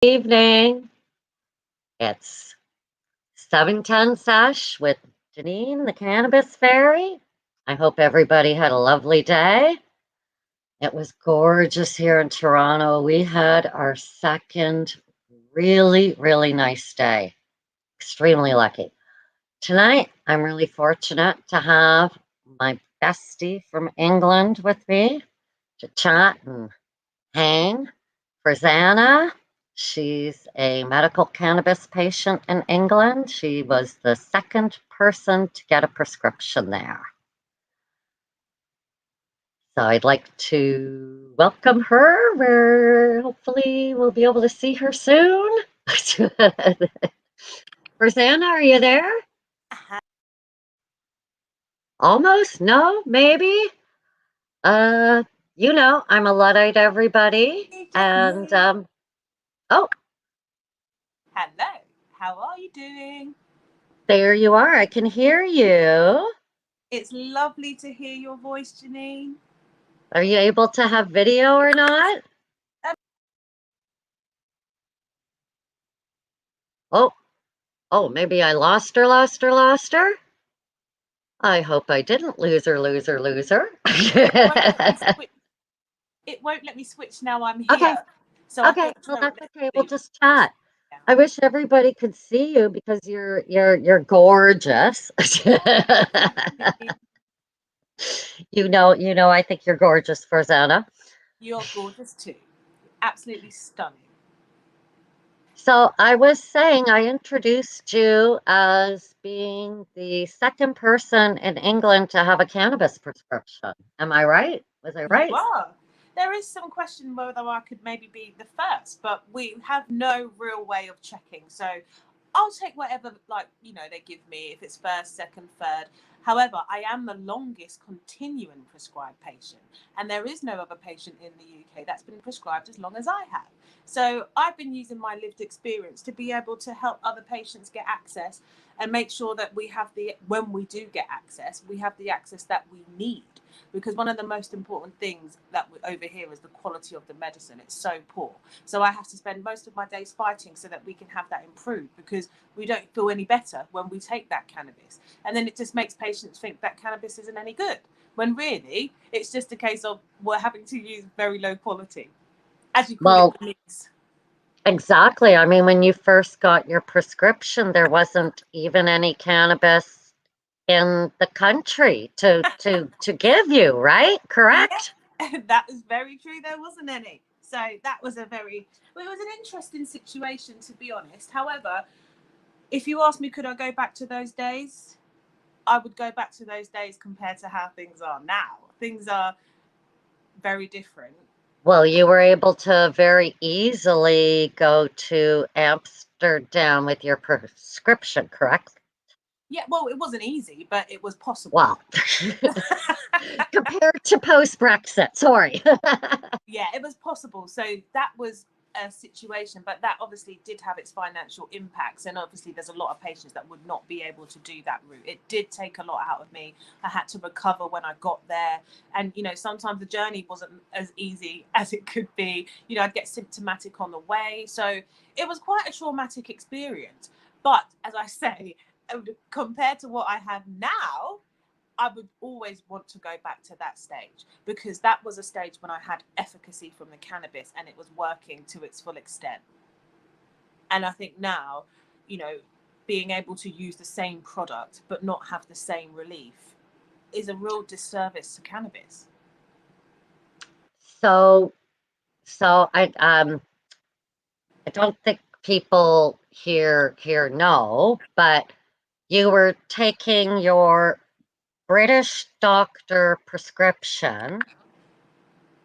Evening. It's 7:10 Sesh with Janine, the Cannabis Fairy. I hope everybody had a lovely day. It was gorgeous here in Toronto. We had our second really nice day. Extremely lucky. Tonight, I'm really fortunate to have my bestie from England with me to chat and hang. Forzana. She's a medical cannabis patient in England. She was the second person to get a prescription there. So I'd like to welcome her. Where hopefully we'll be able to see her soon. Rosanna, are you there? Almost? No? Maybe? Uh, I'm a Luddite, everybody. And oh, Hello, how are you doing? there you are. I can hear you. It's lovely to hear your voice, Janine. Are you able to have video or not? Oh, oh, maybe I lost her. I hope I didn't lose her. It won't let me switch now I'm Okay, here. So I okay, thought, well let's that's okay. We'll see. just chat. I wish everybody could see you because you're gorgeous. I think you're gorgeous, Forzana. You're gorgeous too. Absolutely stunning. So I was saying I introduced you as being the second person in England to have a cannabis prescription. Am I right? Was I You right? are. There is some question whether I could maybe be the first, but we have no real way of checking. So I'll take whatever, they give me, if it's first, second, third. However, I am the longest continuing prescribed patient, and there is no other patient in the UK that's been prescribed as long as I have. So I've been using my lived experience to be able to help other patients get access and make sure that when we do get access, we have the access that we need. Because one of the most important things that over here is the quality of the medicine. It's so poor. So I have to spend most of my days fighting so that we can have that improved, because we don't feel any better when we take that cannabis. And then it just makes patients think that cannabis isn't any good, when really it's just a case of we're having to use very low quality, as you call Well, it, mix. exactly. I mean, when you first got your prescription, there wasn't even any cannabis in the country to give you, right? Yeah, Correct? that is very true. There wasn't any. So that was it was an interesting situation, to be honest. However, if you ask me, could I go back to those days? I would go back to those days compared to how things are now. Things are very different. Well, you were able to very easily go to Amsterdam with your prescription, correct? Yeah, well, it wasn't easy, but it was possible. Well, compared to post-Brexit, sorry. Yeah, it was possible. So that was a situation, but that obviously did have its financial impacts. And obviously, there's a lot of patients that would not be able to do that route. It did take a lot out of me. I had to recover when I got there. And, sometimes the journey wasn't as easy as it could be. I'd get symptomatic on the way. So it was quite a traumatic experience. But as I say, compared to what I have now, I would always want to go back to that stage, because that was a stage when I had efficacy from the cannabis and it was working to its full extent. And I think now, you know, being able to use the same product but not have the same relief is a real disservice to cannabis. So, so I don't think people here know, but you were taking your British doctor prescription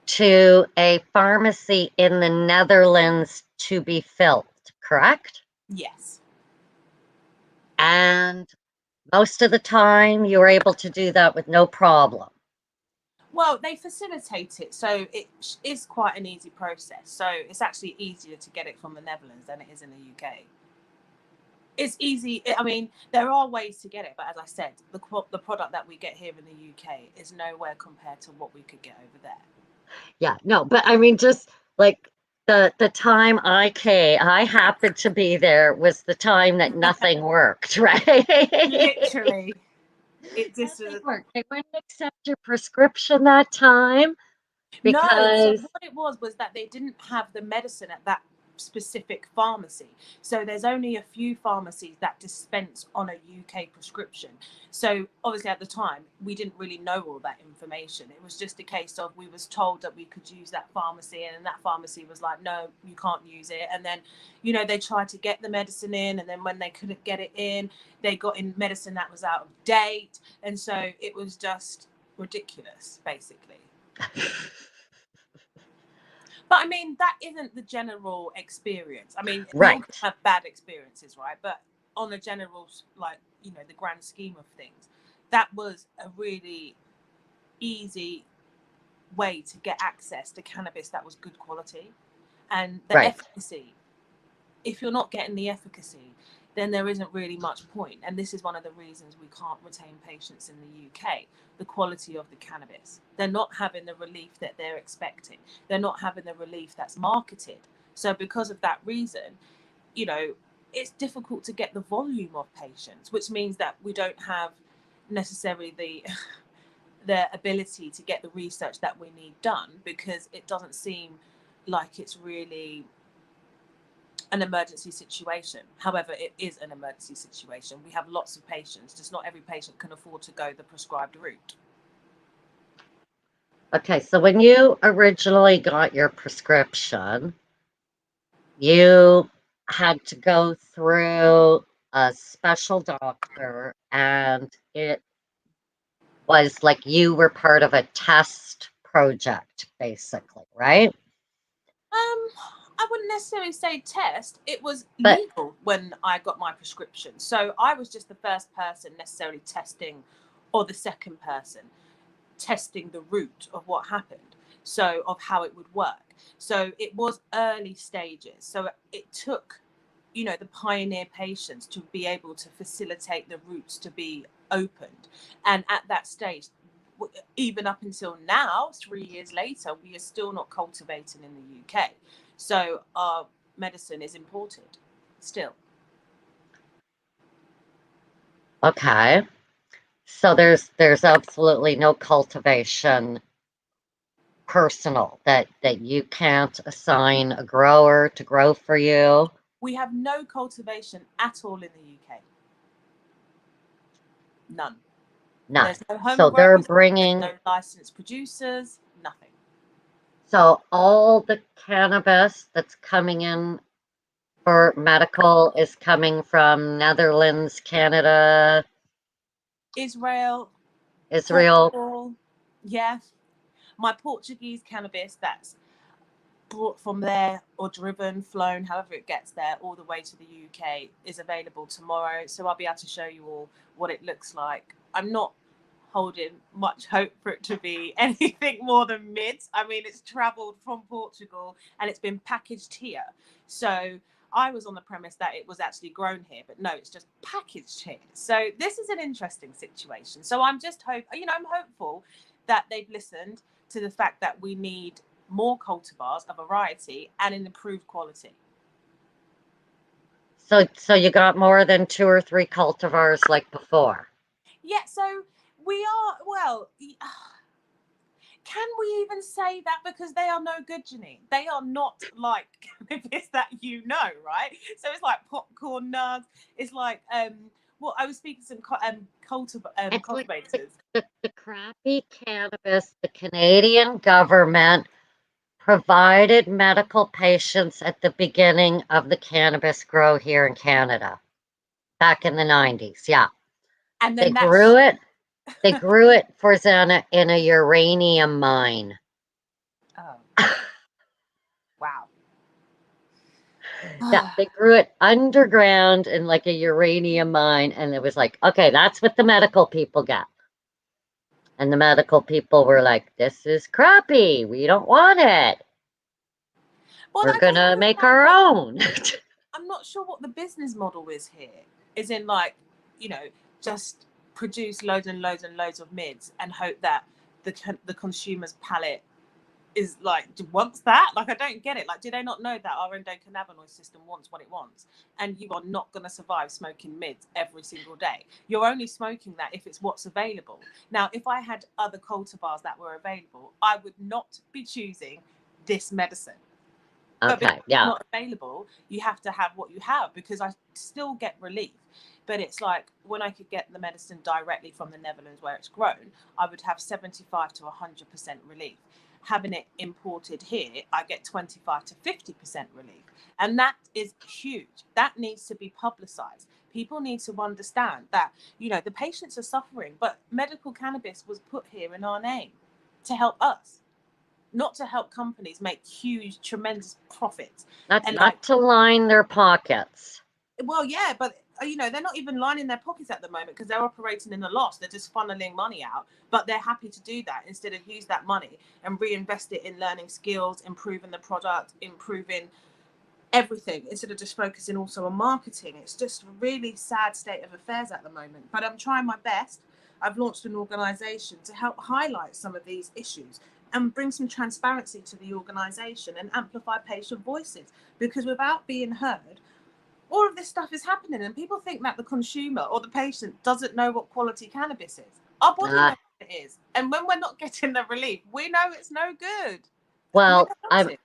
to a pharmacy in the Netherlands to be filled, correct? Yes. And most of the time you were able to do that with no problem. Well, they facilitate it, so it is quite an easy process. So it's actually easier to get it from the Netherlands than it is in the UK. It's easy. I mean, there are ways to get it, but as I said, the product that we get here in the UK is nowhere compared to what we could get over there. Yeah, no, but I mean, just like The time I happened to be there was the time that nothing worked, right? Literally, it just Nothing worked. They wouldn't accept your prescription that time no. So because what it was that they didn't have the medicine at that specific pharmacy. So there's only a few pharmacies that dispense on a UK prescription. So obviously at the time we didn't really know all that information. It was just a case of we was told that we could use that pharmacy, and that pharmacy was like, no, you can't use it. And then, you know, they tried to get the medicine in, and then when they couldn't get it in, they got in medicine that was out of date. And so it was just ridiculous, basically. But I mean, that isn't the general experience. I mean, we all right. can have bad experiences, right? But on a general, like, you know, the grand scheme of things, that was a really easy way to get access to cannabis that was good quality. And the Right. efficacy, if you're not getting the efficacy, then there isn't really much point. And this is one of the reasons we can't retain patients in the UK. The quality of the cannabis. They're not having the relief that they're expecting. They're not having the relief that's marketed. So because of that reason, you know, it's difficult to get the volume of patients, which means that we don't have necessarily the ability to get the research that we need done, because it doesn't seem like it's really an emergency situation. However, it is an emergency situation. We have lots of patients, just not every patient can afford to go the prescribed route. Okay, so when you originally got your prescription, you had to go through a special doctor, and it was like you were part of a test project, basically, right? I wouldn't necessarily say test. It was But legal when I got my prescription. So I was just the first person necessarily testing, or the second person testing the route of what happened. So of how it would work. So it was early stages. So it took, you know, the pioneer patients to be able to facilitate the routes to be opened. And at that stage, even up until now, 3 years later, we are still not cultivating in the UK. So our medicine is imported still. okay, so there's absolutely no cultivation personal that you can't assign a grower to grow for you. We have no cultivation at all in the UK. None. None. There's no home So they're growers, there's bringing no licensed producers, nothing. so all the cannabis that's coming in for medical is coming from Netherlands, Canada, Israel, Israel. Portugal, yeah. My Portuguese cannabis that's brought from there or driven, flown, however it gets there, all the way to the UK is available tomorrow. So I'll be able to show you all what it looks like. I'm not holding much hope for it to be anything more than mids. I mean, it's travelled from Portugal and it's been packaged here. So I was on the premise that it was actually grown here, but no, it's just packaged here. So this is an interesting situation. So I'm just I'm hopeful that they've listened to the fact that we need more cultivars, a variety, and an improved quality. So you got more than 2 or 3 cultivars like before. Yeah, so we are, well, can we even say that? Because they are no good, Janine. They are not like cannabis that you know, right? So it's like popcorn nuts. It's like, well, I was speaking to some It's like cultivators. the crappy cannabis the Canadian government provided medical patients at the beginning of the cannabis grow here in Canada back in the 90s. Yeah. And They then that grew shit. it. They grew it for Forzana in a uranium mine. Oh, wow. Yeah, they grew it underground in like a uranium mine, and it was like, okay, that's what the medical people get. And the medical people were like, this is crappy. We don't want it. Well, We're I don't gonna make understand our what own. I'm not sure what the business model is here. Is in like, you know, just produce loads and loads and loads of mids and hope that the consumer's palate is like, wants that? Like, I don't get it. Like, do they not know that our endocannabinoid system wants what it wants? And you are not going to survive smoking mids every single day. You're only smoking that if it's what's available. Now, if I had other cultivars that were available, I would not be choosing this medicine. But because Okay, it's yeah. not available, you have to have what you have, because I still get relief. But it's like when I could get the medicine directly from the Netherlands where it's grown, I would have 75 to 100% relief. Having it imported here, I get 25 to 50% relief. And that is huge. That needs to be publicized. People need to understand that, you know, the patients are suffering, but medical cannabis was put here in our name to help us, not to help companies make huge, tremendous profits. Not And like, not to line their pockets. well, yeah, but you know, they're not even lining their pockets at the moment because they're operating in a loss. They're just funneling money out, but they're happy to do that instead of use that money and reinvest it in learning skills, improving the product, improving everything, instead of just focusing also on marketing. It's just a really sad state of affairs at the moment. But I'm trying my best. I've launched an organisation to help highlight some of these issues and bring some transparency to the organisation and amplify patient voices, because without being heard, all of this stuff is happening, and people think that the consumer or the patient doesn't know what quality cannabis is. Our body Uh, knows what it is, and when we're not getting the relief, we know it's no good. We well, don't want it.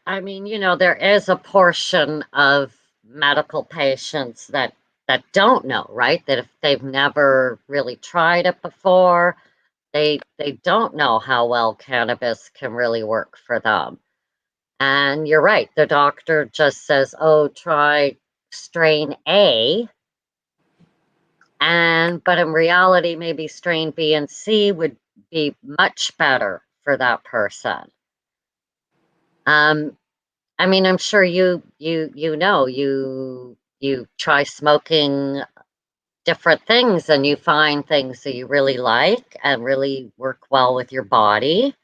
I mean, you know, there is a portion of medical patients that don't know, right? That if they've never really tried it before, they don't know how well cannabis can really work for them. And you're right, the doctor just says, "Oh, try strain A." And but in reality, maybe strain B and C would be much better for that person. Um, I mean, I'm sure you know, you try smoking different things and you find things that you really like and really work well with your body,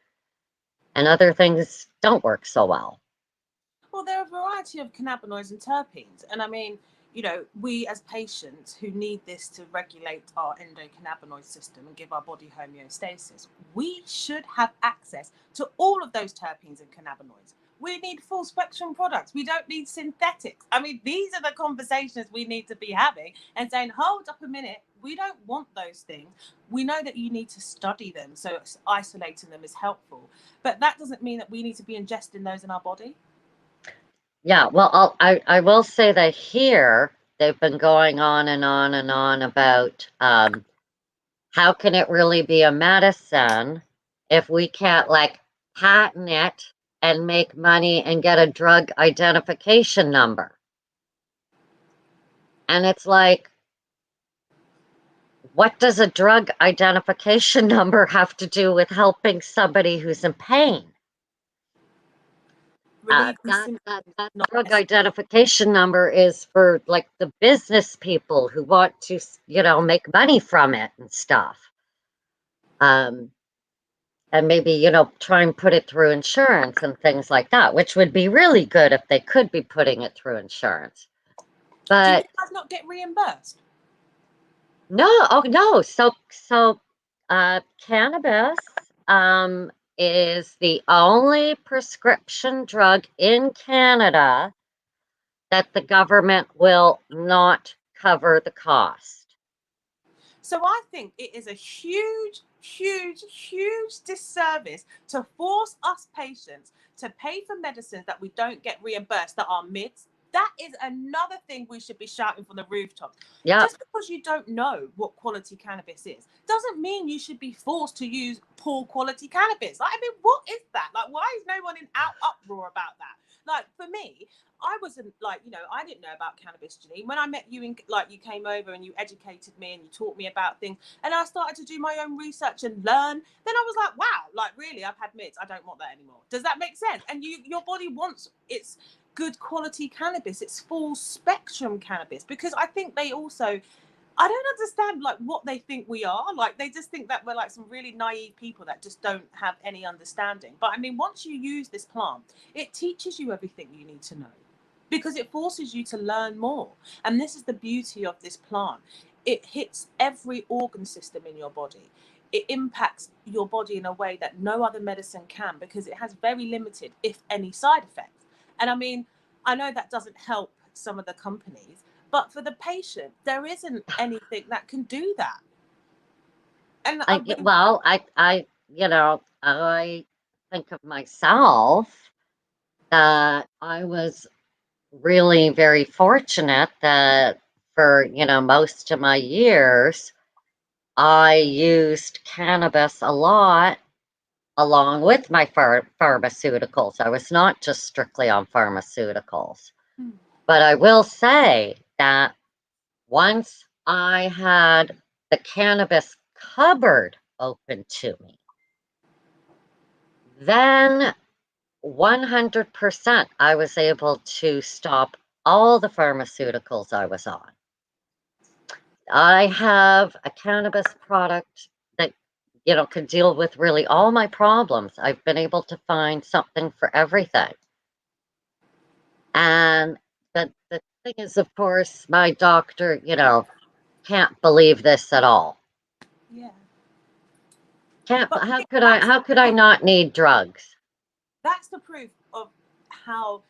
and other things don't work so well. Well, there are a variety of cannabinoids and terpenes. And I mean, you know, we as patients who need this to regulate our endocannabinoid system and give our body homeostasis, we should have access to all of those terpenes and cannabinoids. We need full spectrum products. We don't need synthetics. I mean, these are the conversations we need to be having and saying, hold up a minute, we don't want those things. We know that you need to study them, so isolating them is helpful. But that doesn't mean that we need to be ingesting those in our body. Yeah, well, I will say that here they've been going on and on and on about how can it really be a medicine if we can't like patent it and make money and get a drug identification number? And it's like, what does a drug identification number have to do with helping somebody who's in pain? Relieving That symptoms, that not drug necessarily. identification number is for like the business people who want to, you know, make money from it and stuff. Um, and maybe, you know, try and put it through insurance and things like that, which would be really good if they could be putting it through insurance. Do you But guys not get reimbursed? no, oh no. So cannabis is the only prescription drug in Canada that the government will not cover the cost. So I think it is a huge, huge, huge disservice to force us patients to pay for medicines that we don't get reimbursed, that are mids. That is another thing we should be shouting from the rooftops. Yep. Just because you don't know what quality cannabis is doesn't mean you should be forced to use poor quality cannabis. Like, I mean, what is that? Like, why is no one in uproar about that? Like, for me, I wasn't like, you know, I didn't know about cannabis, Janine. When I met you, like, you came over and you educated me and you taught me about things, and I started to do my own research and learn. Then I was like, wow, like, really, I've had mids. I don't want that anymore. Does that make sense? And your body wants its good quality cannabis, it's full spectrum cannabis, because I think they also, I don't understand like what they think we are. Like, they just think that we're like some really naive people that just don't have any understanding. But I mean, once you use this plant, it teaches you everything you need to know, because it forces you to learn more. And this is the beauty of this plant. It hits every organ system in your body. it impacts your body in a way that no other medicine can, because it has very limited, if any, side effects. And I mean, I know that doesn't help some of the companies, but for the patient, there isn't anything that can do that. And I mean, well, I think of myself that I was really very fortunate that for, most of my years, I used cannabis a lot along with my pharmaceuticals. I was not just strictly on pharmaceuticals. But I will say that once I had the cannabis cupboard open to me, then 100% I was able to stop all the pharmaceuticals I was on. I have a cannabis product that, can deal with really all my problems. I've been able to find something for everything. And the thing is, of course, my doctor, can't believe this at all. yeah. How could I not need drugs? That's the proof of how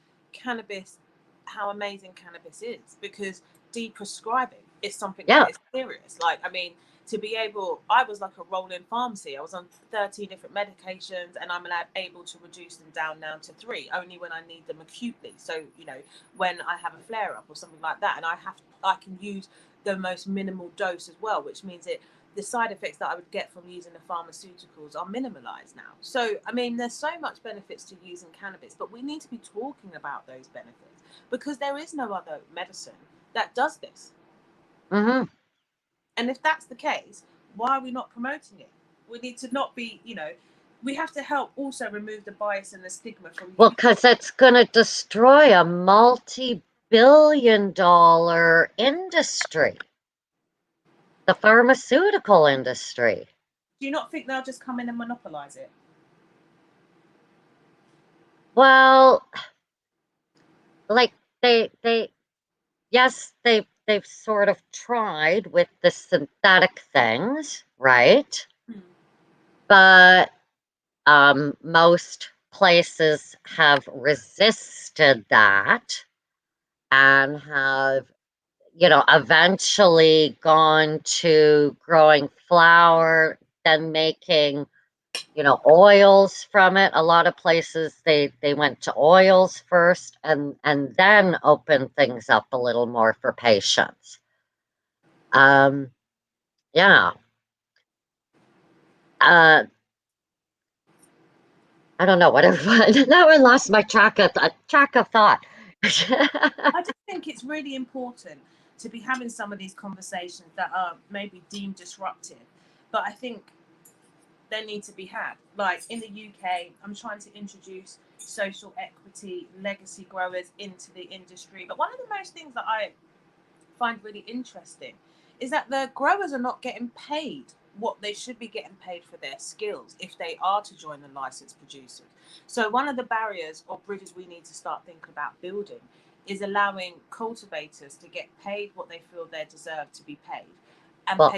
amazing cannabis is, because deprescribing is something that is serious. Like, I mean, to be able, I was like a rolling pharmacy. I was on 13 different medications, and I'm able to reduce them down now to 3, only when I need them acutely. So, when I have a flare up or something like that, and I can use the most minimal dose as well, which means the side effects that I would get from using the pharmaceuticals are minimalized now. So, I mean, there's so much benefits to using cannabis, but we need to be talking about those benefits, because there is no other medicine that does this. Mm-hmm. And if that's the case, why are we not promoting it? We need to not be, we have to help also remove the bias and the stigma from. Well, because it's going to destroy a multi-billion-dollar industry, the pharmaceutical industry. Do you not think they'll just come in and monopolize it? Well, like yes, they've sort of tried with the synthetic things, right? But most places have resisted that and have, eventually gone to growing flower, then making, oils from it. A lot of places they went to oils first and then opened things up a little more for patients. Yeah. I don't know what it now I lost my track of thought. I just think it's really important to be having some of these conversations that are maybe deemed disruptive, but I think they need to be had. Like in the UK, I'm trying to introduce social equity legacy growers into the industry. But one of the most things that I find really interesting is that the growers are not getting paid what they should be getting paid for their skills if they are to join the licensed producers. So one of the barriers or bridges we need to start thinking about building is allowing cultivators to get paid what they feel they deserve to be paid. And Well,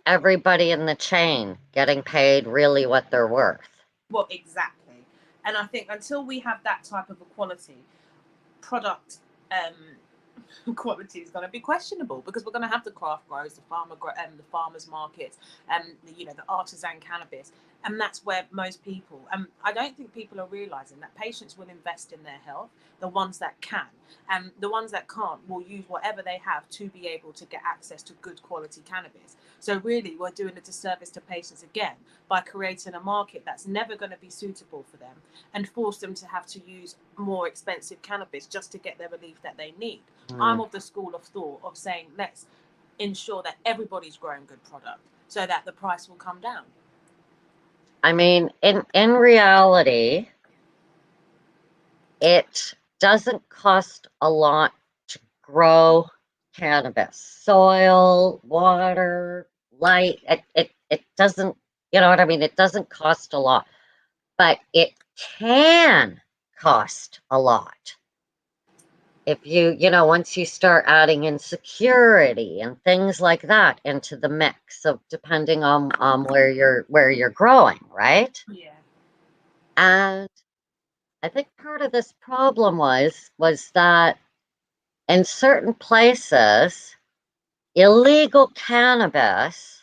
everybody in the chain getting paid really what they're worth. Well, exactly. And I think until we have that type of equality, product quality is going to be questionable, because we're going to have the craft growers, the farmers markets, and the artisan cannabis, and that's where most people. I don't think people are realizing that patients will invest in their health, the ones that can, and the ones that can't will use whatever they have to be able to get access to good quality cannabis. So really, we're doing a disservice to patients again by creating a market that's never going to be suitable for them and force them to have to use more expensive cannabis just to get the relief that they need. I'm of the school of thought of saying, let's ensure that everybody's growing good product so that the price will come down. I mean, in reality, it doesn't cost a lot to grow cannabis. Soil, water, light, it doesn't, you know what I mean? It doesn't cost a lot, but it can cost a lot. if once you start adding in security and things like that into the mix, so depending on where you're growing, right? Yeah. And I think part of this problem was that in certain places, illegal cannabis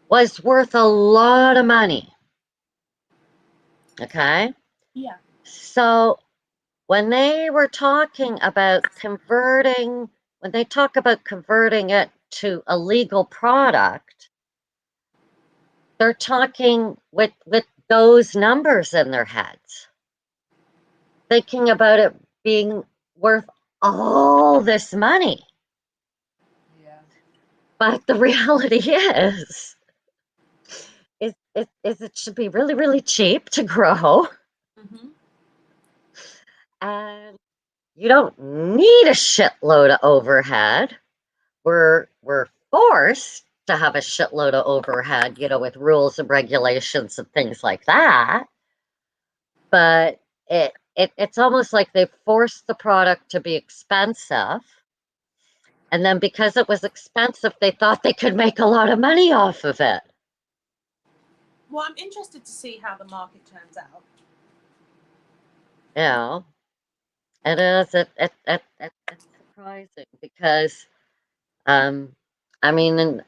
was worth a lot of money. Okay? Yeah. So when they were talking about when they talk about converting it to a legal product, they're talking with those numbers in their heads, thinking about it being worth all this money. Yeah. But the reality is it should be really, really cheap to grow, Mm-hmm. and you don't need a shitload of overhead. We're forced to have a shitload of overhead, with rules and regulations and things like that. But it's almost like they forced the product to be expensive. And then because it was expensive, they thought they could make a lot of money off of it. Well, I'm interested to see how the market turns out. You know, it is. It's surprising because, I mean, in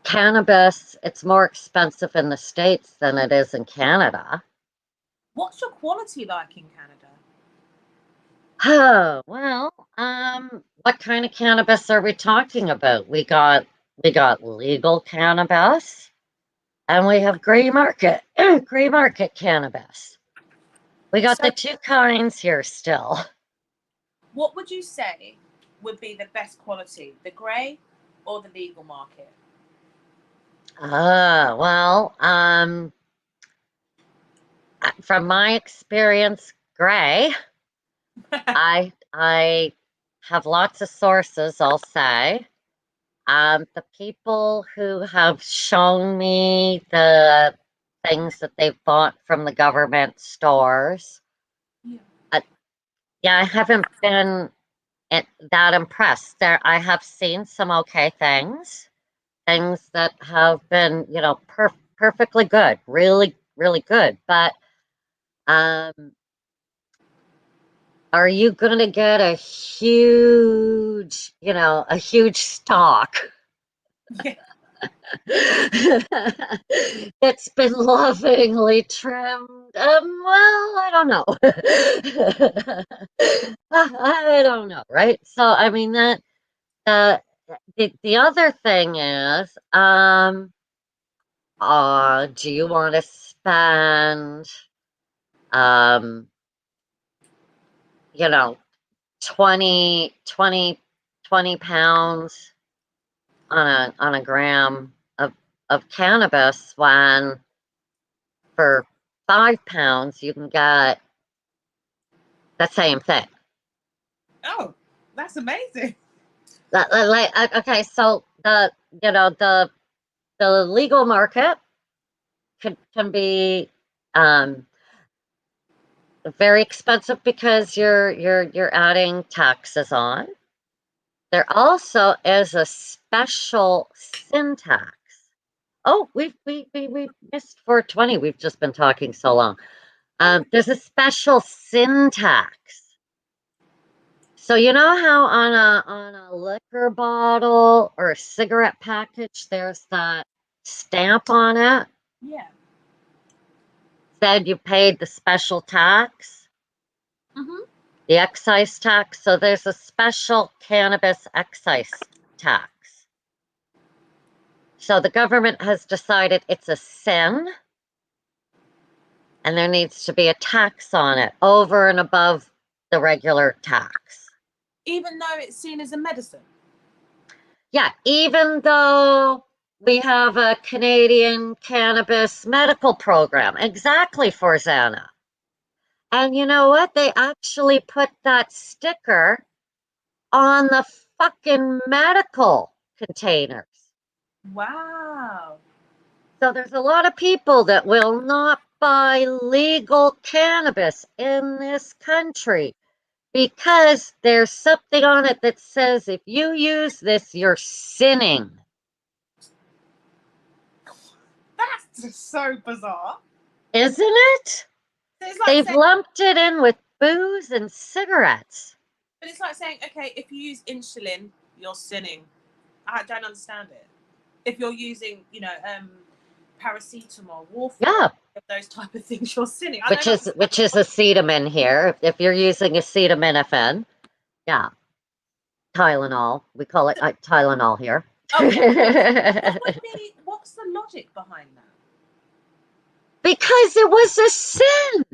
cannabis, it's more expensive in the States than it is in Canada. What's your quality like in Canada? Oh, well, what kind of cannabis are we talking about? We got legal cannabis and we have gray market, gray market cannabis. We got So, the two kinds here still. what would you say would be the best quality, the grey or the legal market? Well, from my experience, gray. I have lots of sources, I'll say. The people who have shown me the things that they've bought from the government stores, Yeah. yeah, I haven't been that impressed. I have seen some okay things that have been, perfectly good, really, really good. But um, are you going to get a huge stock Yeah. that's been lovingly trimmed? Well, I don't know. I don't know, right? So, I mean, uh, the other thing is, do you want to spend, um, you know, 20, 20, 20 pounds on a gram of cannabis when for 5 pounds you can get the same thing. Oh, that's amazing. Okay, so the legal market can be um, very expensive because you're adding taxes on. There also is a special sin tax. Oh, we missed 420. We've just been talking so long. There's a special sin tax. So you know how on a liquor bottle or a cigarette package there's that stamp on it Yeah. said you paid the special tax, Mm-hmm. the excise tax. So there's a special cannabis excise tax. So the government has decided it's a sin and there needs to be a tax on it over and above the regular tax. Even though it's seen as a medicine. Yeah, even though we have a Canadian cannabis medical program, exactly, Forzana. And you know what? They actually put that sticker on the fucking medical containers. Wow. So there's a lot of people that will not buy legal cannabis in this country because there's something on it that says if you use this, you're sinning. That's just so bizarre. Isn't it? So it's like They've saying, lumped it in with booze and cigarettes. but it's like saying, okay, if you use insulin, you're sinning. I don't understand it. If you're using, paracetamol, warfarin, Yeah, those type of things, you're sinning. I which don't is acetamin here. If you're using acetaminophen, yeah, Tylenol. We call it Tylenol here. Oh yeah. What's the logic behind that? Because it was a sin.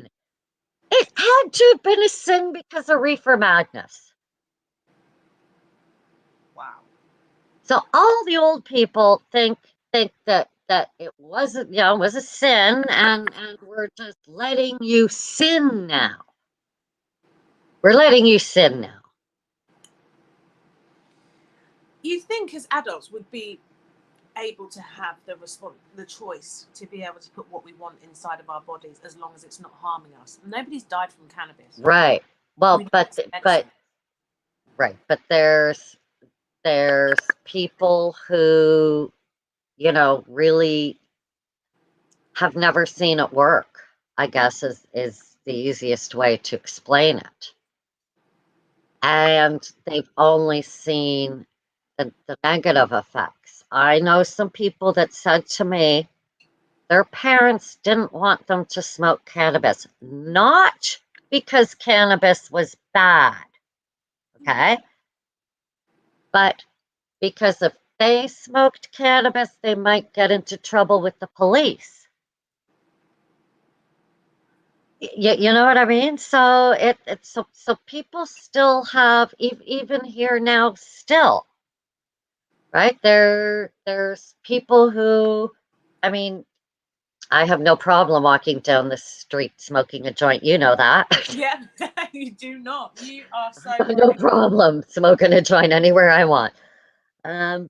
It had to have been a sin because of reefer madness. Wow. So all the old people think that it wasn't, it was a sin, and we're just letting you sin now. We're letting you sin now. You think as adults would be able to have the choice to be able to put what we want inside of our bodies as long as it's not harming us. Nobody's died from cannabis. Right. Well, but right, but there's people who, really have never seen it work, I guess is the easiest way to explain it. And they've only seen the negative effects. I know some people that said to me their parents didn't want them to smoke cannabis, not because cannabis was bad, okay? But because if they smoked cannabis, they might get into trouble with the police. You know what I mean? So so people still have even here now still, right? There's people who, I mean, I have no problem walking down the street smoking a joint. You know that. Yeah, you do not. You are so No right. problem smoking a joint anywhere I want. Um,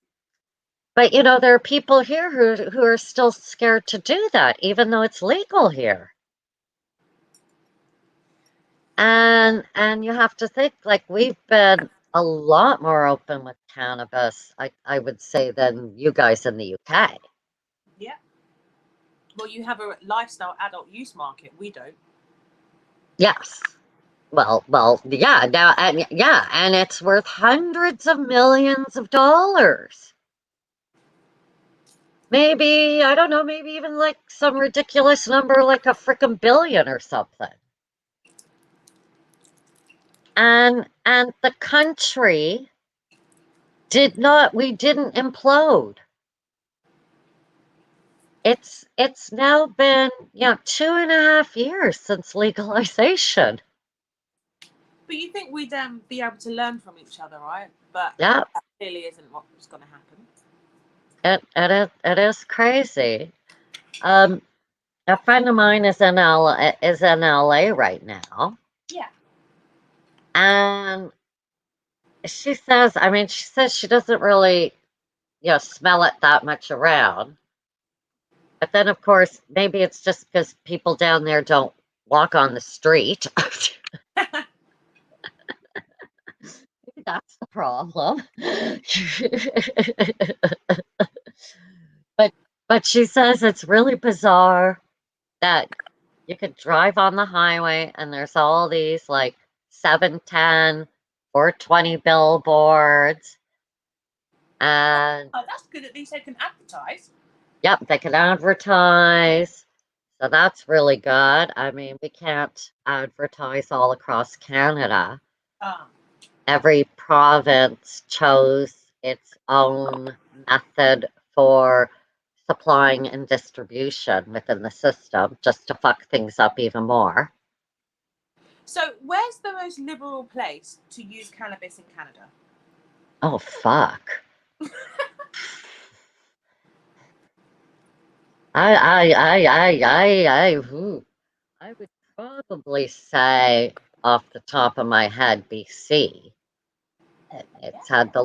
but there are people here who are still scared to do that, even though it's legal here. And you have to think, like, we've been a lot more open with cannabis, I would say, than you guys in the UK. Yeah. Well, you have a lifestyle adult use market. We don't. Yes. Well, yeah, now, and it's worth hundreds of millions of dollars. Maybe, I don't know, maybe even like some ridiculous number like a frickin' billion or something. And the country we didn't implode. It's now been 2.5 years since legalization. But you think we'd be able to learn from each other, right? But Yeah, that clearly isn't what's going to happen. it is crazy. A friend of mine is in LA right now. Yeah. And she says, she doesn't really, smell it that much around. But then, of course, maybe it's just because people down there don't walk on the street. Maybe that's the problem. but she says it's really bizarre that you could drive on the highway and there's all these like 710 or 20 billboards. And Oh, that's good. At least they can advertise. yep, they can advertise. So that's really good. I mean, we can't advertise all across Canada. Ah. Every province chose its own method for supplying and distribution within the system just to fuck things up even more. So, where's the most liberal place to use cannabis in Canada? Oh, fuck. I would probably say off the top of my head, BC. It's had the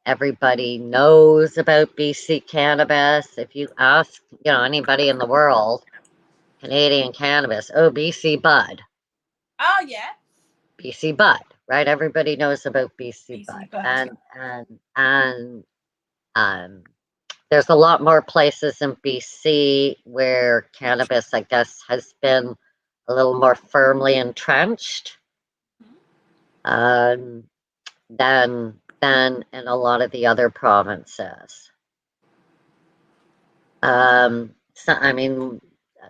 everybody knows about BC cannabis. If you ask, anybody in the world, Canadian cannabis, oh, BC bud, Oh yeah, BC bud, right? Everybody knows about BC BC bud, bud. and there's a lot more places in BC where cannabis, I guess, has been a little more firmly entrenched um, than in a lot of the other provinces. So, I mean,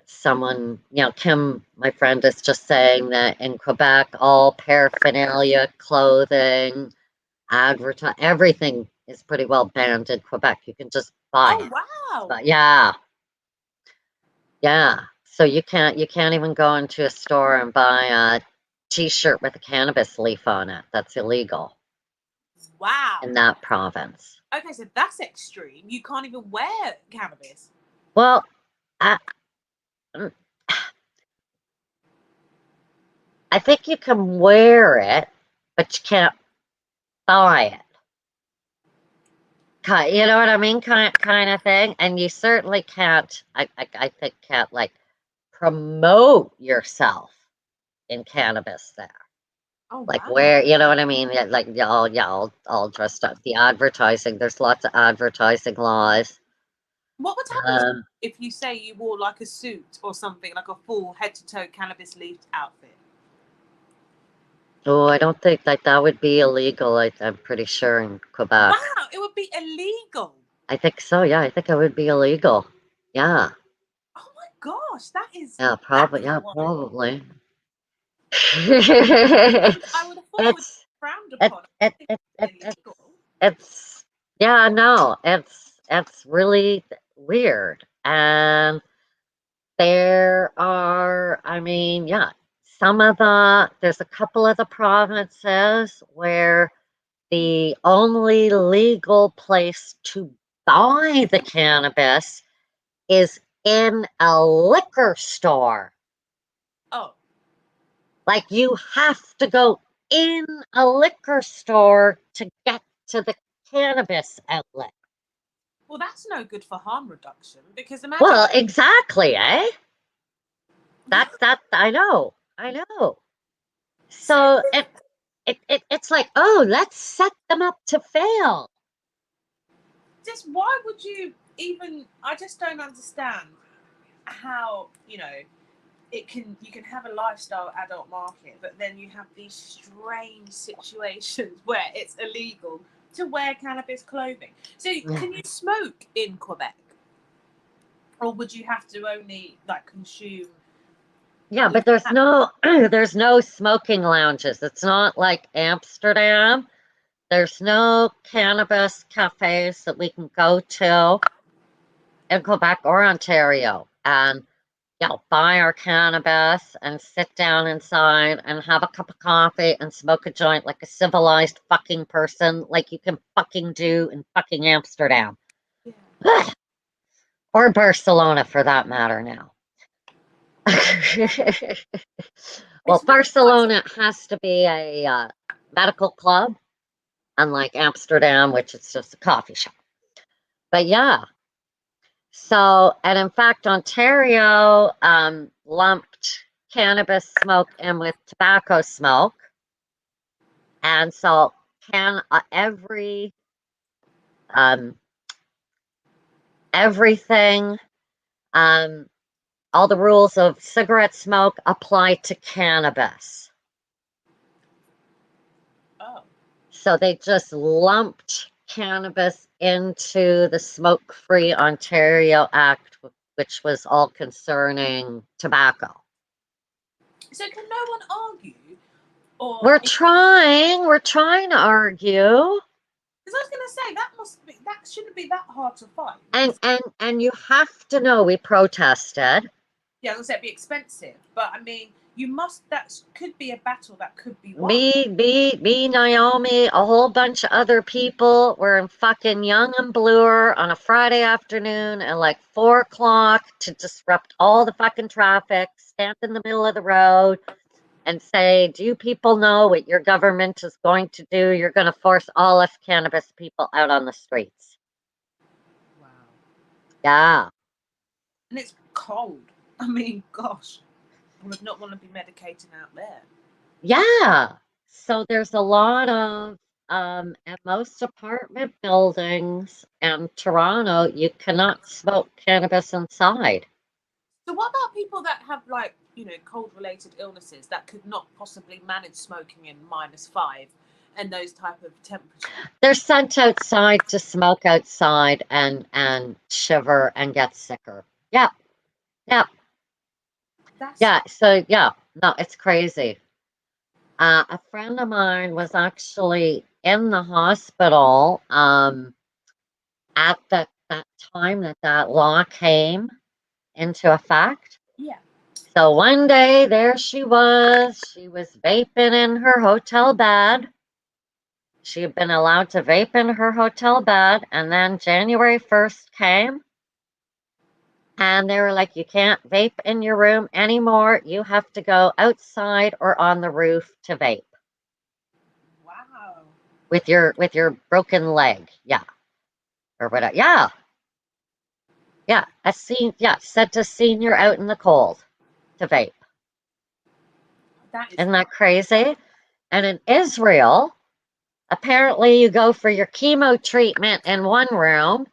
someone, Kim, my friend, is just saying that in Quebec, all paraphernalia, clothing, everything is pretty well banned in Quebec. You can just buy Oh it. wow. But yeah, yeah. So you can't even go into a store and buy a t-shirt with a cannabis leaf on it. That's illegal Wow. in that province. Okay, so that's extreme. You can't even wear cannabis. Well, I, mm, I think you can wear it, but you can't buy it. You know what I mean? Kind of thing. And you certainly can't, I think, can't like promote yourself in cannabis there. Oh Like wow. where, you know what I mean? Yeah, like all dressed up. The advertising, there's lots of advertising laws. What would happen Um, if you say you wore like a suit or something, like a full head to toe cannabis leaf outfit? oh, I don't think that would be illegal. I'm pretty sure in Quebec. Wow, it would be illegal. I think so. Yeah, I think it would be illegal. Yeah, Oh my gosh, that is yeah, that probably. is Yeah, wild. probably. I would have thought it would be it's frowned it, upon. it, I it, think it, it's it's illegal. it's yeah, no, it's really weird. And there are, I mean, yeah, there's a couple of the provinces where the only legal place to buy the cannabis is in a liquor store. Oh, Like you have to go in a liquor store to get to the cannabis outlet. well, that's no good for harm reduction because imagine. Well, exactly, eh? That I know. So So it's like, oh, let's set them up to fail. just why would you even? I just don't understand how you can have a lifestyle adult market, but then you have these strange situations where it's illegal to wear cannabis clothing. So can you smoke in Quebec, or would you have to only like consume? Yeah, but there's no there's no smoking lounges. It's not like Amsterdam. There's no cannabis cafes that we can go to in Quebec or Ontario and buy our cannabis and sit down inside and have a cup of coffee and smoke a joint like a civilized fucking person, like you can fucking do in fucking Amsterdam. Yeah. Or Barcelona for that matter now. Well, It's really quite. Barcelona has to be a medical club, unlike Amsterdam, which is just a coffee shop. But yeah, so, and in fact, Ontario lumped cannabis smoke in with tobacco smoke. And so, um, everything, um, all the rules of cigarette smoke apply to cannabis. Oh. So they just lumped cannabis into the Smoke Free Ontario Act, which was all concerning tobacco. So can no one argue, or We're trying to argue. because I was going to say that shouldn't be that hard to find. And you have to know we protested. Yeah, I was going to say it'd be expensive, but I mean, that could be a battle that could be won. Me, Naomi, a whole bunch of other people were in fucking Young and Bloor on a Friday afternoon at like 4 o'clock to disrupt all the fucking traffic, stand in the middle of the road, and say, do you people know what your government is going to do? You're going to force all us cannabis people out on the streets. Wow. Yeah. And it's cold. I mean, gosh, I would not want to be medicating out there. Yeah. So there's a lot of, at most apartment buildings in Toronto, you cannot smoke cannabis inside. So what about people that have, like, you know, cold-related illnesses that could not possibly manage smoking in -5 and those type of temperatures? They're sent outside to smoke outside and shiver and get sicker. Yeah. Yeah. That's Yeah. So yeah, no, it's crazy. A friend of mine was actually in the hospital at that time that law came into effect. yeah. So one day there she was vaping in her hotel bed. She had been allowed to vape in her hotel bed, and then January 1st came, and they were like, you can't vape in your room anymore. You have to go outside or on the roof to vape Wow. with your broken leg. Yeah. Or whatever. Yeah. Yeah. Sent a senior out in the cold to vape. That is Isn't that crazy? And in Israel, apparently you go for your chemo treatment in one room,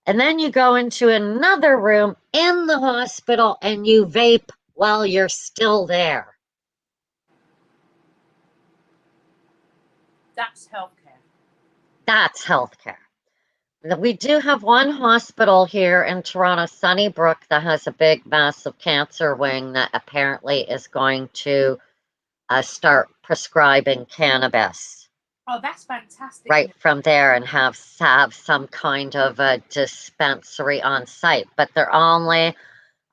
and then you go into another room in the hospital and you vape while you're still there. that's healthcare. That's healthcare. We do have one hospital here in Toronto, Sunnybrook, that has a big, massive cancer wing that apparently is going to start prescribing cannabis Oh, that's fantastic right news. from there and have some kind of a dispensary on site. But they're only,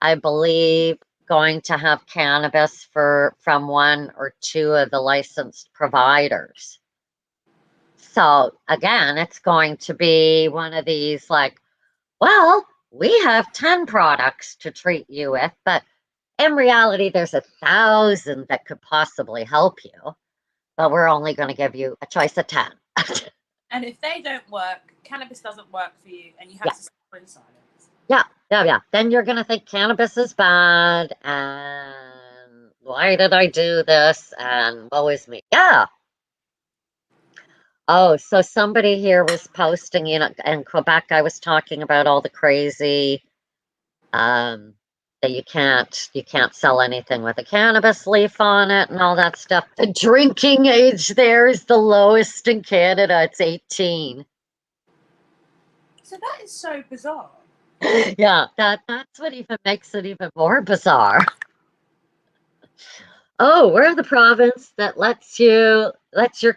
I believe, going to have cannabis from one or two of the licensed providers. So again, it's going to be one of these like, well, we have 10 products to treat you with, but in reality, there's 1,000 that could possibly help you, but we're only going to give you a choice of 10. And if they don't work, cannabis doesn't work for you, and you have Yeah. to suffer in silence. Yeah. Then you're going to think cannabis is bad, and why did I do this? And woe is me. Yeah. Oh, so somebody here was posting, in Quebec, I was talking about all the crazy, um, that you can't sell anything with a cannabis leaf on it and all that stuff. The drinking age there is the lowest in Canada. It's 18. So that is so bizarre. Yeah, that's what even makes it even more bizarre. Oh, we're the province that lets your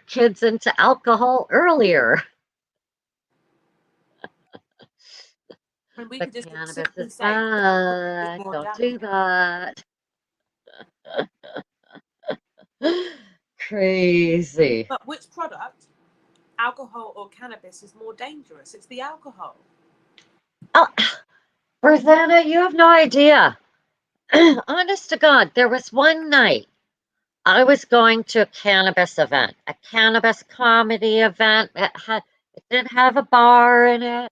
kids into alcohol earlier. And we But could just cannabis simply is say it's bad. more Don't do damaging. that. Crazy. But which product, alcohol or cannabis, is more dangerous? It's the alcohol. Oh, Forzana, you have no idea. Honest to God, there was one night I was going to a cannabis event, a cannabis comedy event. It did have a bar in it.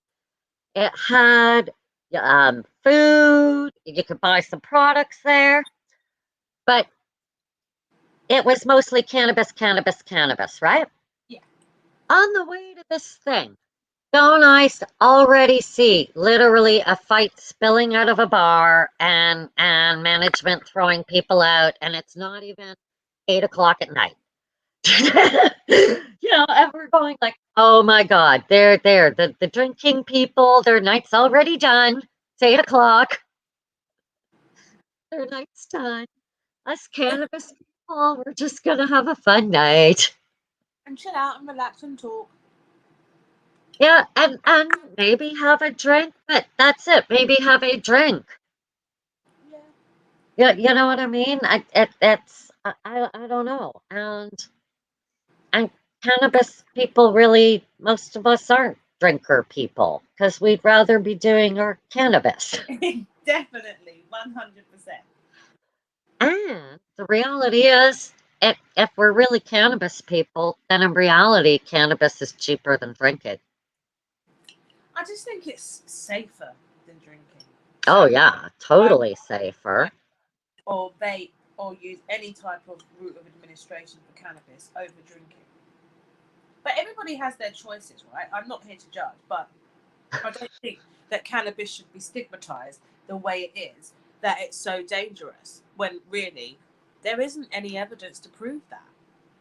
It had food. You could buy some products there, but it was mostly cannabis, right? Yeah. On the way to this thing, don't I already see literally a fight spilling out of a bar and management throwing people out, and it's not even 8 o'clock at night. And we're going like, oh my God, they're there. The drinking people, their night's already done. It's 8 o'clock. Their night's done. Us cannabis people, we're just gonna have a fun night. And chill out and relax and talk. Yeah, and maybe have a drink, but that's it. Maybe have a drink. Yeah. Yeah, you know what I mean? I don't know. And cannabis people really, most of us aren't drinker people because we'd rather be doing our cannabis. Definitely, 100%. And the reality is, if we're really cannabis people, then in reality, cannabis is cheaper than drinking. I just think it's safer than drinking. Oh, So yeah, I would totally safer. or vape or use any type of route of administration for cannabis over drinking. But everybody has their choices, right? I'm not here to judge, but I don't think that cannabis should be stigmatized the way it is, that it's so dangerous, when really there isn't any evidence to prove that.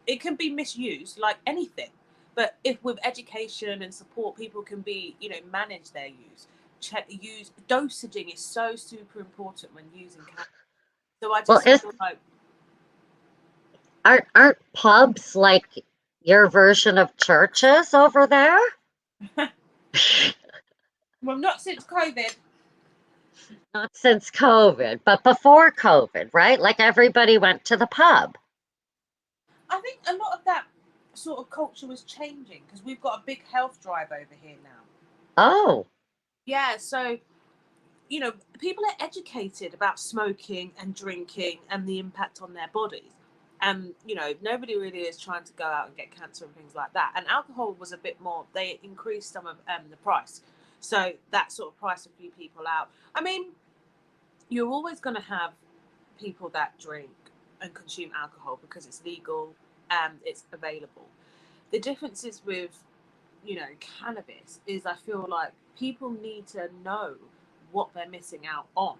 It can be misused like anything, but if with education and support, people can be, manage their use. Use dosaging is so super important when using cannabis. So I Well, just feel like aren't pubs like your version of churches over there? well, not since COVID. Not since COVID, but before COVID, right? Like everybody went to the pub. I think a lot of that sort of culture was changing because we've got a big health drive over here now. Oh, Yeah, so people are educated about smoking and drinking and the impact on their bodies. And, nobody really is trying to go out and get cancer and things like that. And alcohol was a bit more, they increased some of the price. So that sort of priced a few people out. I mean, you're always going to have people that drink and consume alcohol because it's legal and it's available. The difference is with, cannabis is I feel like people need to know what they're missing out on.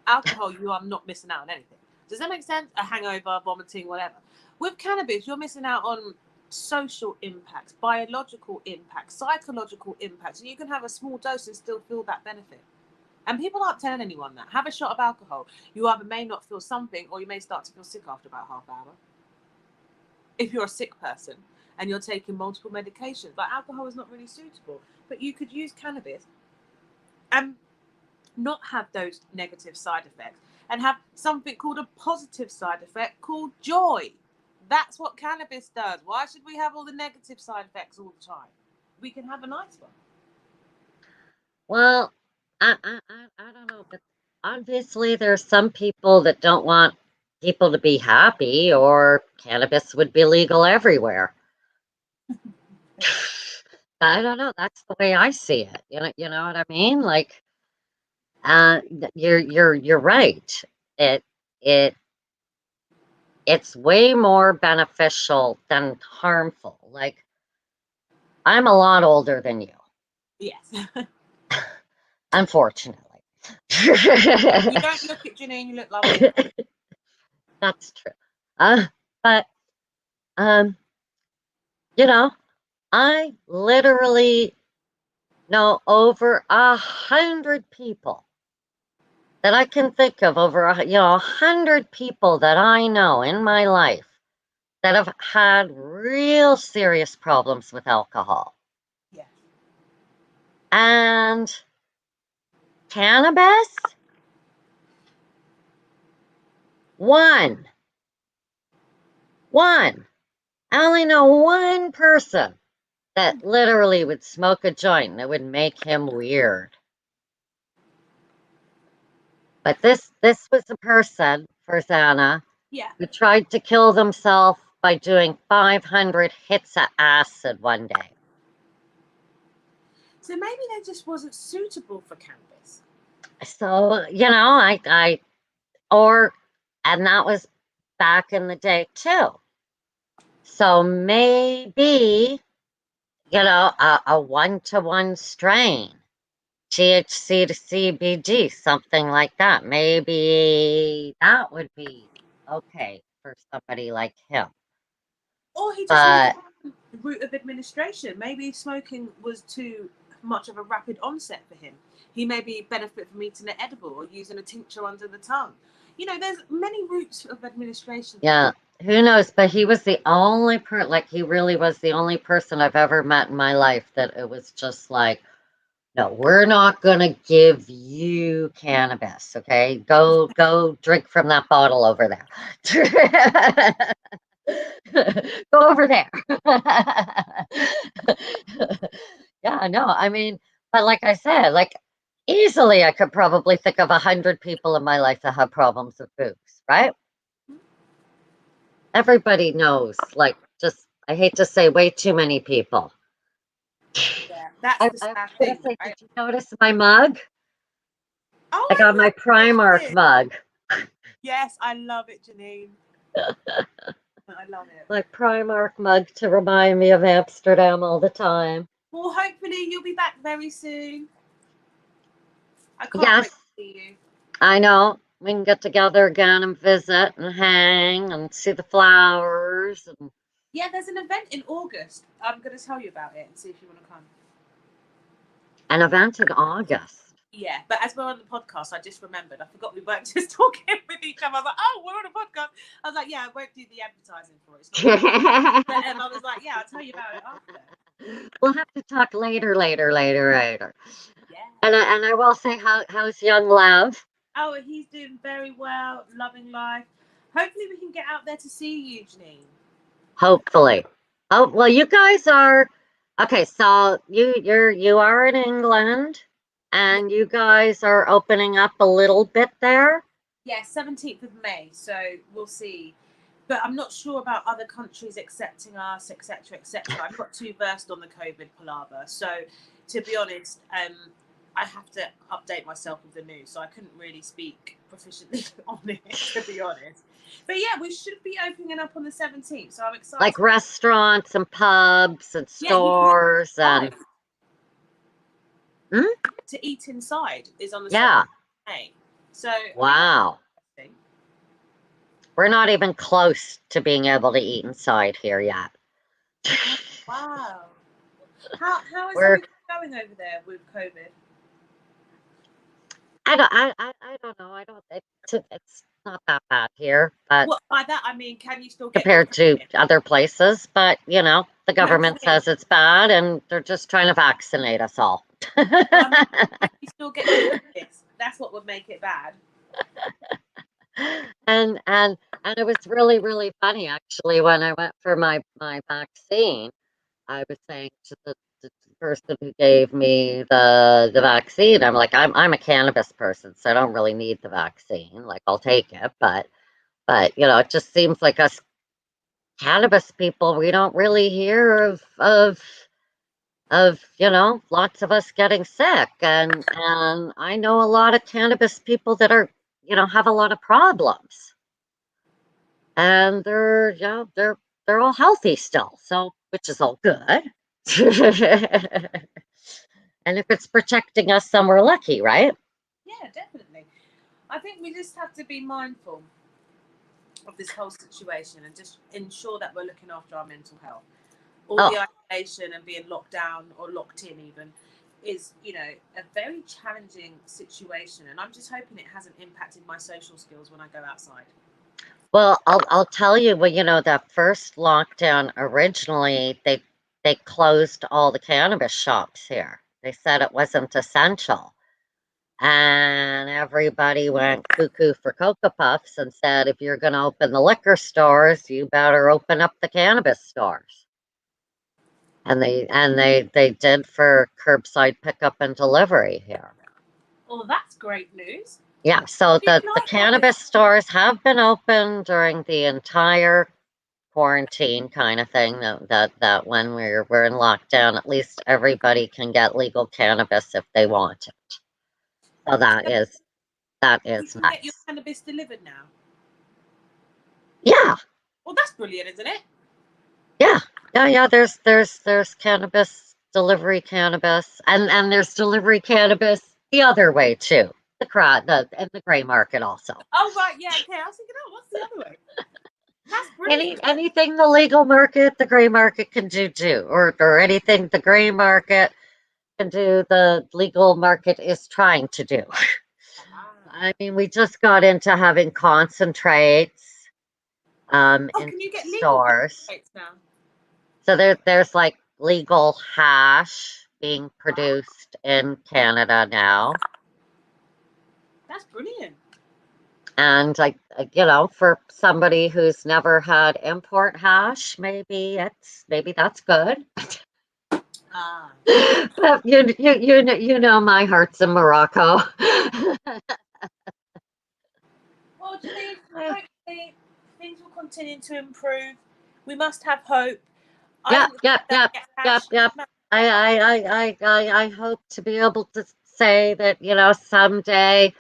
Alcohol, you are not missing out on anything. Does that make sense? A hangover, vomiting, whatever. With cannabis, you're missing out on social impacts, biological impacts, psychological impacts. And you can have a small dose and still feel that benefit. And people aren't telling anyone that. Have a shot of alcohol. You either may not feel something or you may start to feel sick after about half hour. If you're a sick person and you're taking multiple medications, like alcohol is not really suitable. But you could use cannabis and not have those negative side effects and have something called a positive side effect called joy. That's what cannabis does. Why should we have all the negative side effects all the time? We can have a nice one. well, I don't know, but obviously there's some people that don't want people to be happy, or cannabis would be legal everywhere. I don't know. That's the way I see it. You know what I mean? Like, you're right. It it it's way more beneficial than harmful. Like, I'm a lot older than you, Yes. unfortunately. You don't look it, Janine. You look lovely. That's true. Uh, but um, you know, I literally know over 100 people that I can think of, over 100 people that I know in my life that have had real serious problems with alcohol. Yeah. And cannabis? One. One. I only know one person that literally would smoke a joint and it would make him weird. But this was a person, Forzana, Yeah. who tried to kill themselves by doing 500 hits of acid one day. So maybe they just wasn't suitable for cannabis. So, and that was back in the day too. So maybe, a one-to-one strain, THC to CBD, something like that. Maybe that would be okay for somebody like him. Or he just needed But a route of administration. Maybe smoking was too much of a rapid onset for him. He maybe benefit from eating an edible or using a tincture under the tongue. There's many routes of administration. yeah, who knows? But he was the only like, he really was the only person I've ever met in my life that it was just like, no, we're not gonna give you cannabis, okay? Go drink from that bottle over there. Go over there. Yeah, no, I mean, but like I said, like, even easily I could probably think of 100 people in my life that have problems with boobs, right? Everybody knows, like, just, I hate to say way too many people. Yeah, that's the I was sad gonna thing, say, right? did you notice my mug? Oh, I got I my love Primark it. mug. Yes, I love it, Janine. I love it. My Primark mug to remind me of Amsterdam all the time. Well, hopefully you'll be back very soon. I can't wait Yes, to see you. I know. We can get together again and visit and hang and see the flowers. And Yeah, there's an event in August. I'm going to tell you about it and see if you want to come. an event in August. Yeah, but as we're on the podcast, I just remembered. I forgot we weren't just talking with each other. I was like, oh, we're on a podcast. I was like, yeah, I won't do the advertising for it. It's not but I was like, yeah, I'll tell you about it after. We'll have to talk later. Yeah. And I will say, how's young love? Oh, he's doing very well, loving life. Hopefully we can get out there to see you, Janine. Hopefully. Oh well, you guys are okay. So you are in England, and you guys are opening up a little bit there. Yeah, 17th of May. So we'll see. But I'm not sure about other countries accepting us, etc., etc. I'm not too versed on the COVID palaver. So to be honest, I have to update myself with the news. So I couldn't really speak proficiently on it, to be honest. But yeah, we should be opening up on the 17th. So I'm excited. Like restaurants and pubs and stores and to eat inside is on the yeah. 7th of May. So Wow. We're not even close to being able to eat inside here yet. Wow. How is We're everything going over there with COVID? I don't know. I don't. It's not that bad here, but What by that I mean, can you still get your compared to COVID? other places. But you know, the No, government says it's bad, and they're just trying to vaccinate us all. I mean, can you still get your COVID? That's what would make it bad. And it was really funny actually when I went for my vaccine. I was saying to the person who gave me the vaccine, I'm like, I'm a cannabis person, so I don't really need the vaccine. Like, I'll take it, but you know, it just seems like us cannabis people, we don't really hear of you know, lots of us getting sick, and I know a lot of cannabis people that are, you know, have a lot of problems, and they're, you know, they're all healthy still, so which is all good. And if it's protecting us, then we're lucky, right? Yeah, definitely. I think we just have to be mindful of this whole situation and just ensure that we're looking after our mental health. All Oh, the isolation and being locked down or locked in even is, you know, a very challenging situation. And I'm just hoping it hasn't impacted my social skills when I go outside. well, I'll tell you, well, you know, that first lockdown originally, they closed all the cannabis shops here. They said it wasn't essential. And everybody went cuckoo for Cocoa Puffs and said, if you're going to open the liquor stores, you better open up the cannabis stores. And they did for curbside pickup and delivery here. Well, that's great news. Yeah, so You the like cannabis stores have been open during the entire quarantine kind of thing. That when we're in lockdown, at least everybody can get legal cannabis if they want it. So that You is can get your nice. cannabis delivered now. Yeah, Well, that's brilliant, isn't it? yeah. There's cannabis delivery cannabis, and there's delivery cannabis the other way too. The gray market also. Oh, right. Yeah. Okay. I was thinking, oh, what's the other way? That's brilliant. Anything the legal market, the gray market can do too, or anything the gray market can do, the legal market is trying to do. I mean, we just got into having concentrates Oh, in can you get legal stores. concentrates now? So there's like legal hash being Wow. produced in Canada now. That's brilliant. And like, you know, for somebody who's never had import hash, maybe that's good. Ah. But you know my heart's in Morocco. Well, Janine, hopefully things will continue to improve. We must have hope. I Yep, think the yep, fact that yep, we get yep, hash, yep. I hope to be able to say that, you know, someday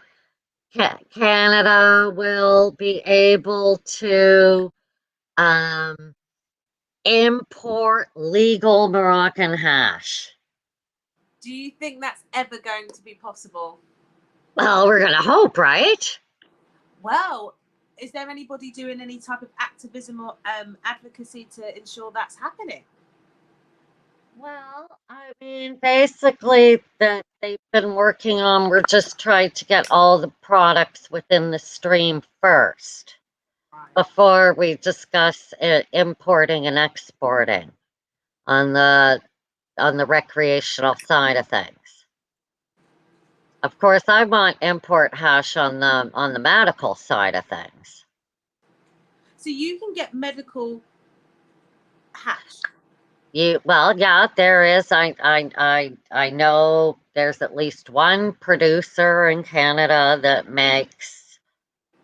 Canada will be able to um, import legal Moroccan hash. do you think that's ever going to be possible? Well, we're gonna hope, right? Well, is there anybody doing any type of activism or advocacy to ensure that's happening? Well, I mean, basically, that they've been working on, we're just trying to get all the products within the stream first Right. before we discuss importing and exporting on the recreational side of things. Of course, I want import hash on the medical side of things. So you can get medical hash. Well, yeah, there is. I know there's at least one producer in Canada that makes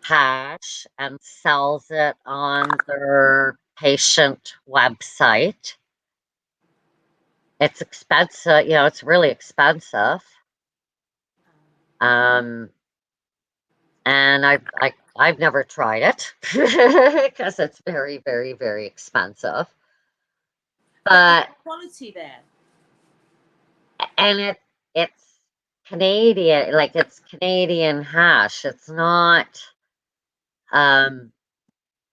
hash and sells it on their patient website. It's expensive, you know, it's really expensive. Um, and I've never tried it because it's very, very, very expensive. But is But the quality there? and it's Canadian, like it's Canadian hash. It's not um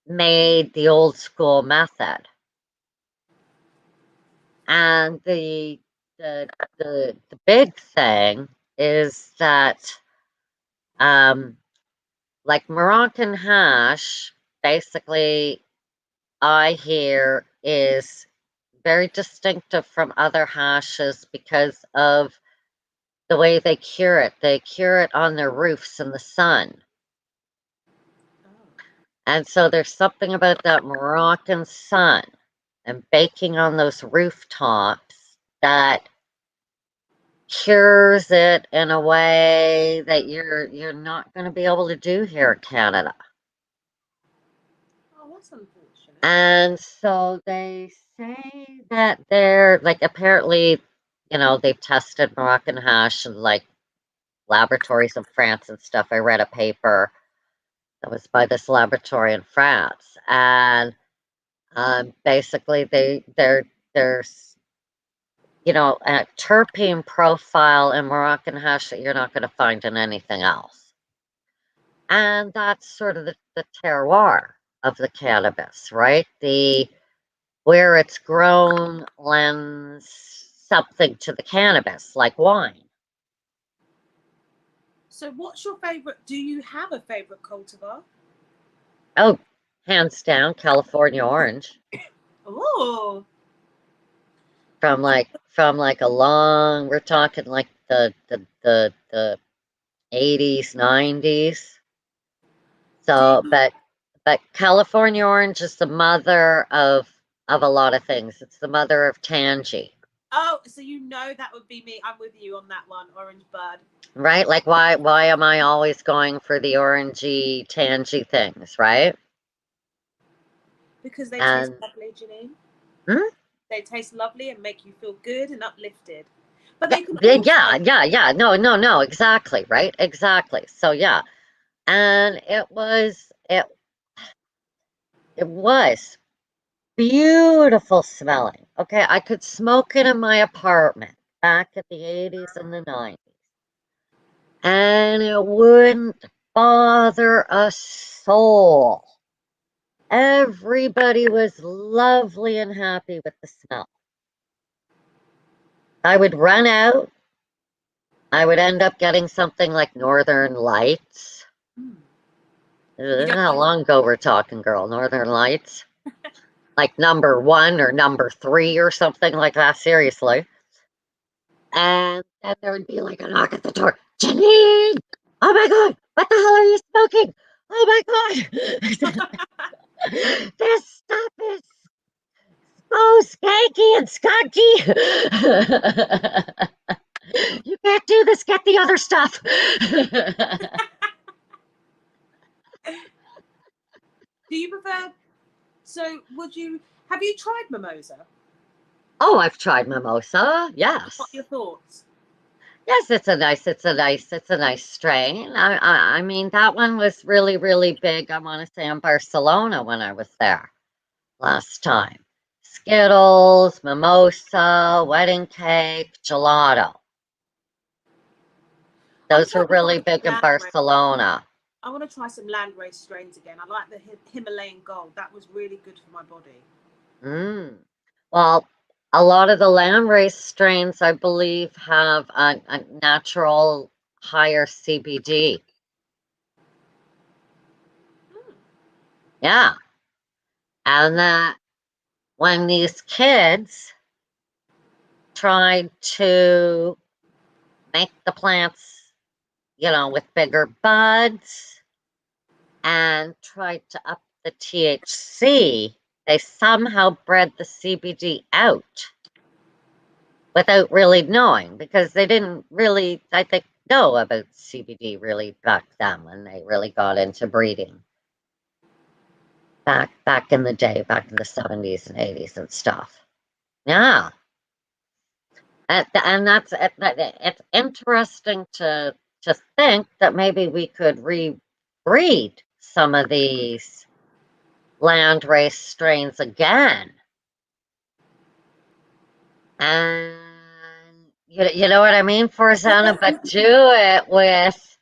made the old school method. And the big thing is that um like Moroccan hash basically I hear is very distinctive from other hashes because of the way they cure it. They cure it on their roofs in the sun. Oh. And so there's something about that Moroccan sun and baking on those rooftops that cures it in a way that you're not going to be able to do here in Canada. Oh, that's unfortunate. And so they say that they're like apparently, you know, they've tested Moroccan hash in like laboratories in France and stuff. I read a paper that was by this laboratory in France, and basically there's you know a terpene profile in Moroccan hash that you're not going to find in anything else, and that's sort of the terroir of the cannabis, right? The where it's grown lends something to the cannabis, like wine. So, what's your favorite? Do you have a favorite cultivar? Oh, hands down, California orange. Oh, From like a long, we're talking like the 80s, 90s. do So, you? but California orange is the mother of a lot of things. It's the mother of tangy, Oh, so you know that would be me. I'm with you on that one, Orange Bird, right? Like why am I always going for the orangey, tangy things, right? because they taste And lovely, Janine. hmm? They taste lovely and make you feel good and uplifted. But Yeah, they can yeah, also. yeah, yeah. No, no, no, exactly, right? Exactly. So yeah. And it was beautiful smelling. Okay, I could smoke it in my apartment back in the 80s and the 90s. And it wouldn't bother a soul. Everybody was lovely and happy with the smell. I would run out. I would end up getting something like Northern Lights. Mm, you This is don't how want. long ago we're talking, girl. Northern Lights. Like number one or number three or something like that. Seriously. And then there would be like a knock at the door. Janine! Oh my God! What the hell are you smoking? Oh my God! This stuff is so skanky and skunky. You can't do this. Get the other stuff. Do you prefer? So, have you tried mimosa? Oh, I've tried mimosa. Yes. What are your thoughts? Yes, it's a nice strain. I mean, that one was really, really big. I want to say in Barcelona when I was there last time. Skittles, mimosa, wedding cake, gelato. I'm Those were trying to really find big in landrace. Barcelona. I want to try some landrace strains again. I like the Himalayan gold. That was really good for my body. Mm. Well, a lot of the landrace strains, I believe, have a natural higher CBD. Hmm. Yeah. And that when these kids tried to make the plants, with bigger buds and tried to up the THC, they somehow bred the CBD out without really knowing because they didn't really, I think, know about CBD really back then when they really got into breeding. Back in the day, back in the 70s and 80s and stuff. Yeah. And that's it's interesting to think that maybe we could rebreed some of these landrace strains again. And you know what I mean, Forzana, but do it with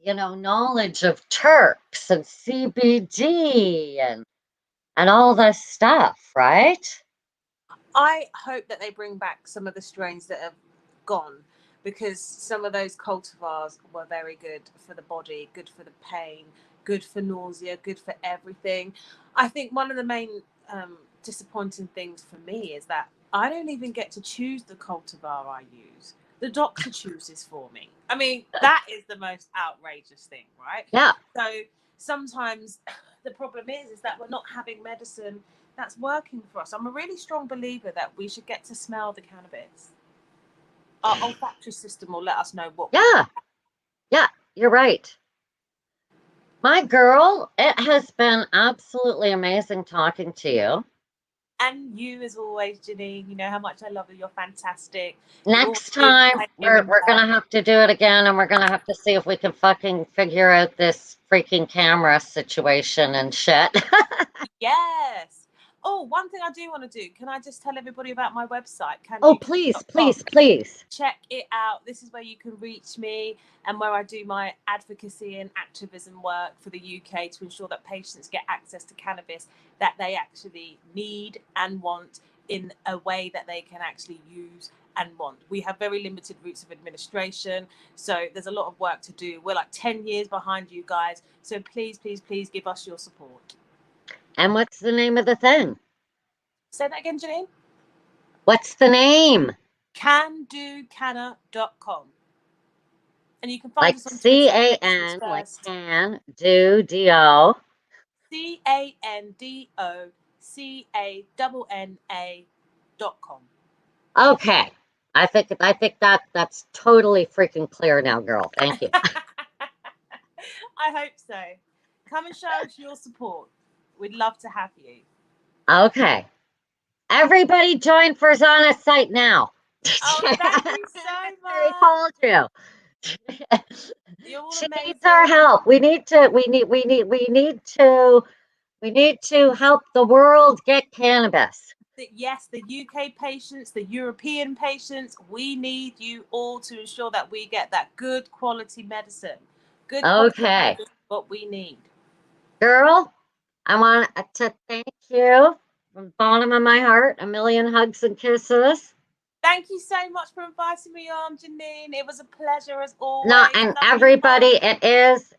knowledge of Turks and CBD and all this stuff, right? I hope that they bring back some of the strains that have gone because some of those cultivars were very good for the body, good for the pain, good for nausea, good for everything. I think one of the main disappointing things for me is that I don't even get to choose the cultivar I use. The doctor chooses for me. I mean, that is the most outrageous thing, right? Yeah. So sometimes the problem is that we're not having medicine that's working for us. I'm a really strong believer that we should get to smell the cannabis. Our olfactory system will let us know what we Yeah. want. Yeah, you're right. My girl, it has been absolutely amazing talking to you. And you, as always, Janine, you know how much I love you. You're fantastic. You're always Next doing time, here and we're there. gonna have to do it again, and we're gonna have to see if we can fucking figure out this freaking camera situation and shit. Yes. Oh, one thing I do want to do. Can I just tell everybody about my website? Oh, please, CanDoCannabis.com. please, please. Check it out. This is where you can reach me and where I do my advocacy and activism work for the UK to ensure that patients get access to cannabis that they actually need and want in a way that they can actually use and want. We have very limited routes of administration, so there's a lot of work to do. We're like 10 years behind you guys, so please, please, please give us your support. And what's the name of the thing? Say that again, Janine. What's the name? CanDoCannabis.com. And you can find Like us on Twitter, Patients CAN, like First. can, do, D-O. CanDoCannA.com. Okay. I think that's totally freaking clear now, girl. Thank you. I hope so. Come and show us your support. We'd love to have you. Okay. Everybody join Forzana's site now. Oh, thank you so I much. told you. You're all She needs our amazing. help. We need to help the world get cannabis. Yes, the UK patients, the European patients, we need you all to ensure that we get that good quality medicine. Good quality Okay. medicine is what we need. Girl, I want to thank you from the bottom of my heart. A million hugs and kisses. Thank you so much for inviting me on, Janine. It was a pleasure as No, always. and Love you everybody, all. it's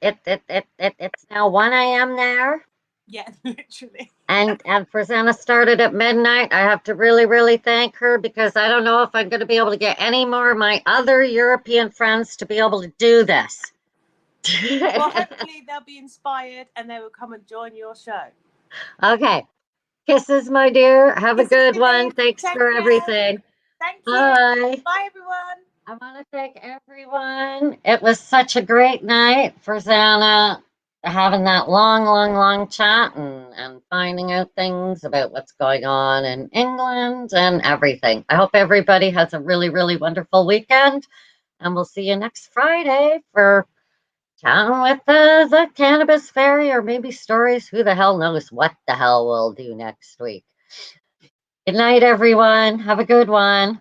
now 1 a.m. there. Yeah, literally. And Forzana started at midnight. I have to really, really thank her because I don't know if I'm going to be able to get any more of my other European friends to be able to do this. Well, hopefully they'll be inspired and they will come and join your show. Okay. Kisses, my dear. Have a Kisses, good one. Janine. Thanks Take for care. everything. Thank you. Bye. Bye, everyone. I want to thank everyone. It was such a great night for Zana, having that long, long, long chat and finding out things about what's going on in England and everything. I hope everybody has a really, really wonderful weekend, and we'll see you next Friday for chatting with the Cannabis Fairy, or maybe stories. Who the hell knows what the hell we'll do next week. Good night, everyone. Have a good one.